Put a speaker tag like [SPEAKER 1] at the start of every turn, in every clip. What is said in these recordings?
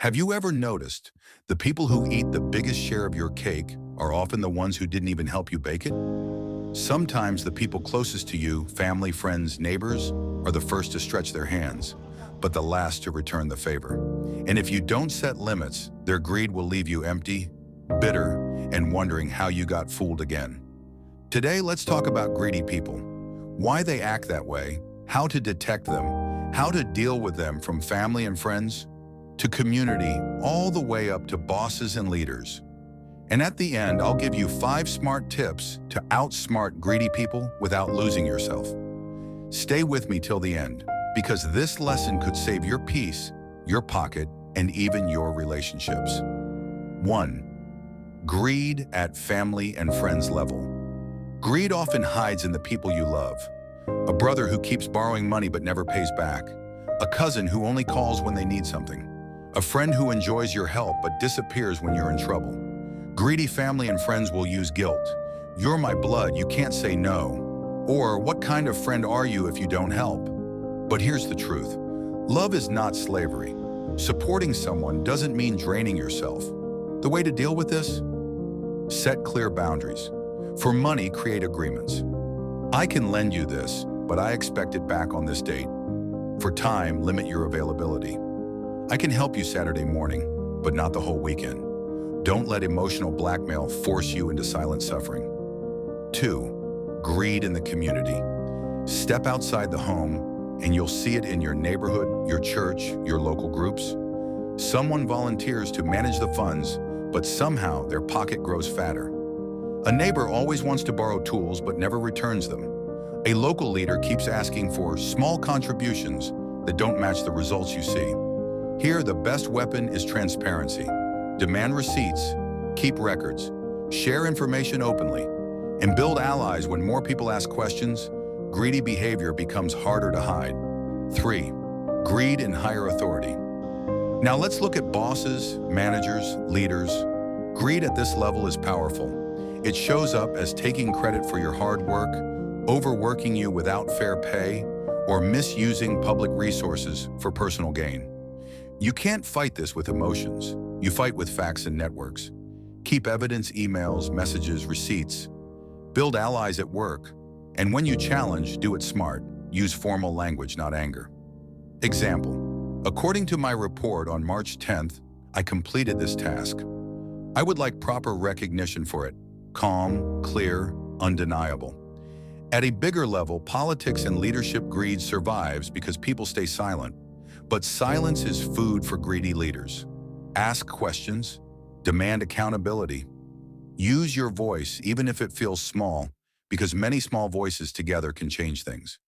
[SPEAKER 1] Have you ever noticed the people who eat the biggest share of your cake are often the ones who didn't even help you bake it? Sometimes the people closest to you, family, friends, neighbors, are the first to stretch their hands, but the last to return the favor. And if you don't set limits, their greed will leave you empty, bitter, and wondering how you got fooled again. Today, let's talk about greedy people, why they act that way, how to detect them, how to deal with them from family and friends to community, all the way up to bosses and leaders. And at the end, I'll give you 5 smart tips to outsmart greedy people without losing yourself. Stay with me till the end, because this lesson could save your peace, your pocket, and even your relationships. 1. Greed at family and friends level. Greed often hides in the people you love. A brother who keeps borrowing money but never pays back. A cousin who only calls when they need something. A friend who enjoys your help but disappears when you're in trouble. Greedy family and friends will use guilt. You're my blood, you can't say no. Or what kind of friend are you if you don't help? But here's the truth. Love is not slavery. Supporting someone doesn't mean draining yourself. The way to deal with this? Set clear boundaries. For money, create agreements. I can lend you this, but I expect it back on this date. For time, limit your availability. I can help you Saturday morning, but not the whole weekend. Don't let emotional blackmail force you into silent suffering. 2. Greed in the community. Step outside the home, and you'll see it in your neighborhood, your church, your local groups. Someone volunteers to manage the funds, but somehow their pocket grows fatter. A neighbor always wants to borrow tools but never returns them. A local leader keeps asking for small contributions that don't match the results you see. Here, the best weapon is transparency. Demand receipts, keep records, share information openly, and build allies when more people ask questions. Greedy behavior becomes harder to hide. 3. Greed in higher authority. Now let's look at bosses, managers, leaders. Greed at this level is powerful. It shows up as taking credit for your hard work, overworking you without fair pay, or misusing public resources for personal gain. You can't fight this with emotions. You fight with facts and networks. Keep evidence, emails, messages, receipts. Build allies at work. And when you challenge, do it smart. Use formal language, not anger. Example. According to my report on March 10th, I completed this task. I would like proper recognition for it. Calm, clear, undeniable. At a bigger level, politics and leadership greed survives because people stay silent. But silence is food for greedy leaders. Ask questions, demand accountability. Use your voice even if it feels small, because many small voices together can change things.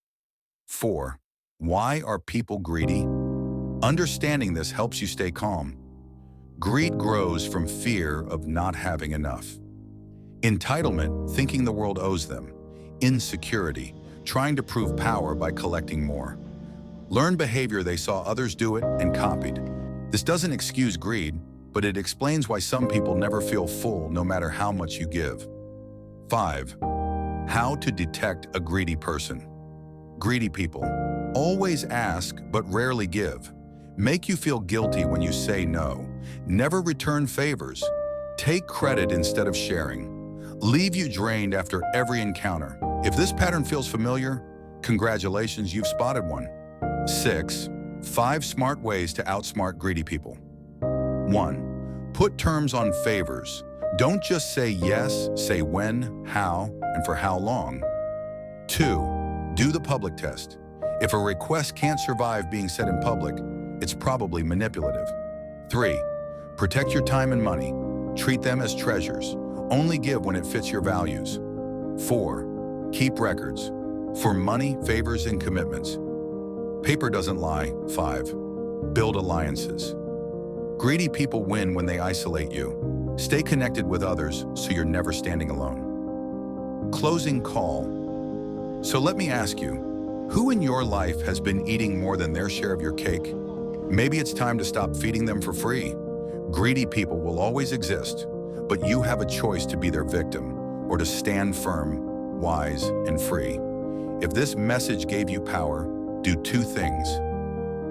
[SPEAKER 1] 4. Why are people greedy? Understanding this helps you stay calm. Greed grows from fear of not having enough. Entitlement, thinking the world owes them. Insecurity, trying to prove power by collecting more. Learned behavior they saw others do it and copied. This doesn't excuse greed, but it explains why some people never feel full no matter how much you give. 5. How to detect a greedy person. Greedy people always ask but rarely give. Make you feel guilty when you say no. Never return favors. Take credit instead of sharing. Leave you drained after every encounter. If this pattern feels familiar, congratulations, you've spotted one. 6. 5 smart ways to outsmart greedy people. 1. Put terms on favors. Don't just say yes, say when, how, and for how long. 2. Do the public test. If a request can't survive being said in public, it's probably manipulative. 3. Protect your time and money. Treat them as treasures. Only give when it fits your values. 4. Keep records. For money, favors, and commitments. Paper doesn't lie. 5. Build alliances. Greedy people win when they isolate you. Stay connected with others so you're never standing alone. Closing call. So let me ask you, who in your life has been eating more than their share of your cake? Maybe it's time to stop feeding them for free. Greedy people will always exist, but you have a choice to be their victim or to stand firm, wise, and free. If this message gave you power, do 2 things.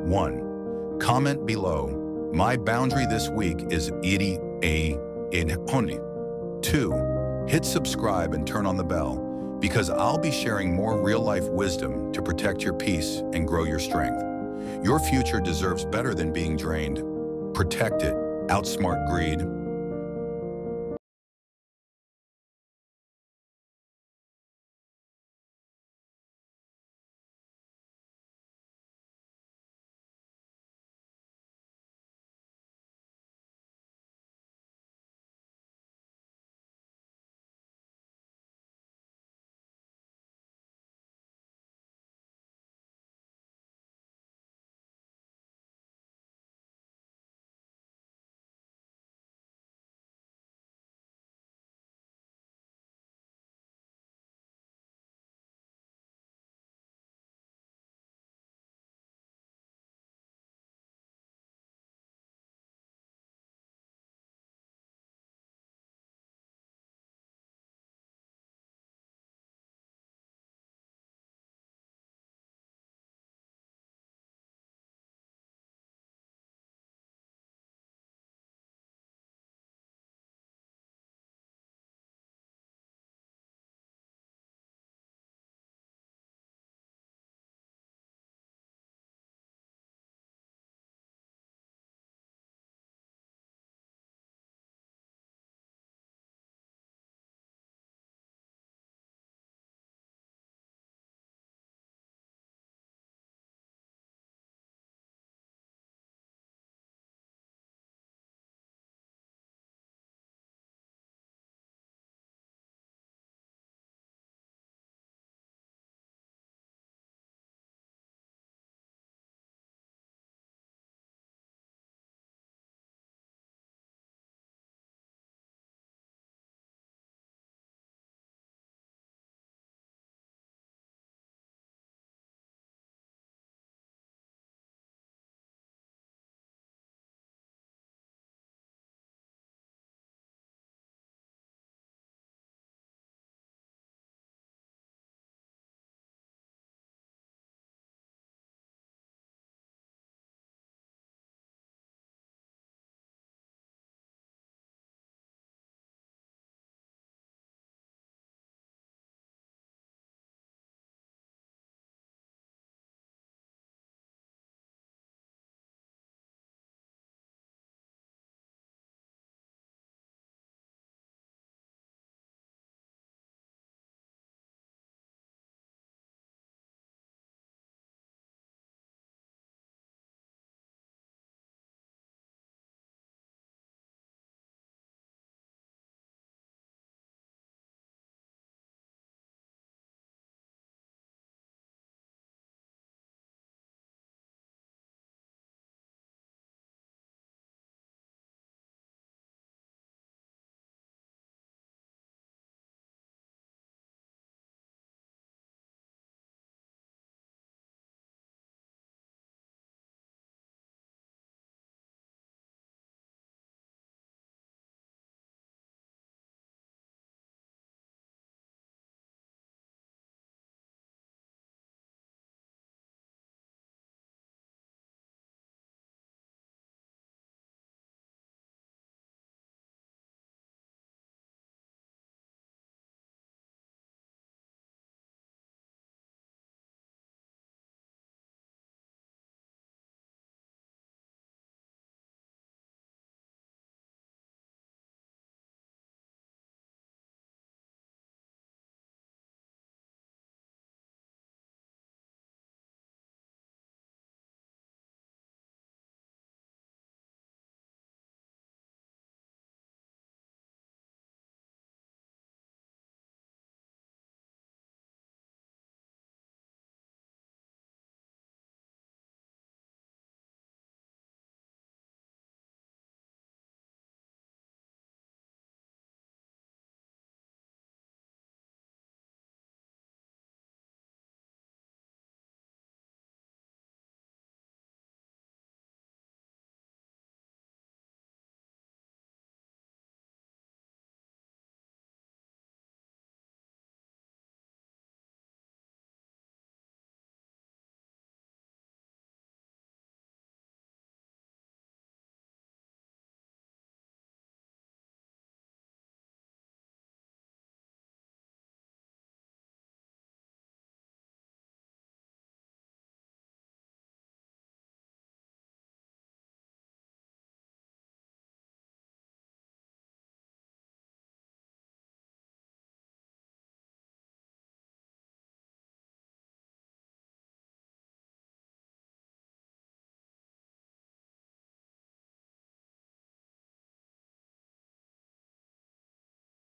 [SPEAKER 1] 1. Comment below. My boundary this week is iri a in honi. 2. Hit subscribe and turn on the bell, because I'll be sharing more real-life wisdom to protect your peace and grow your strength. Your future deserves better than being drained. Protect it. Outsmart greed.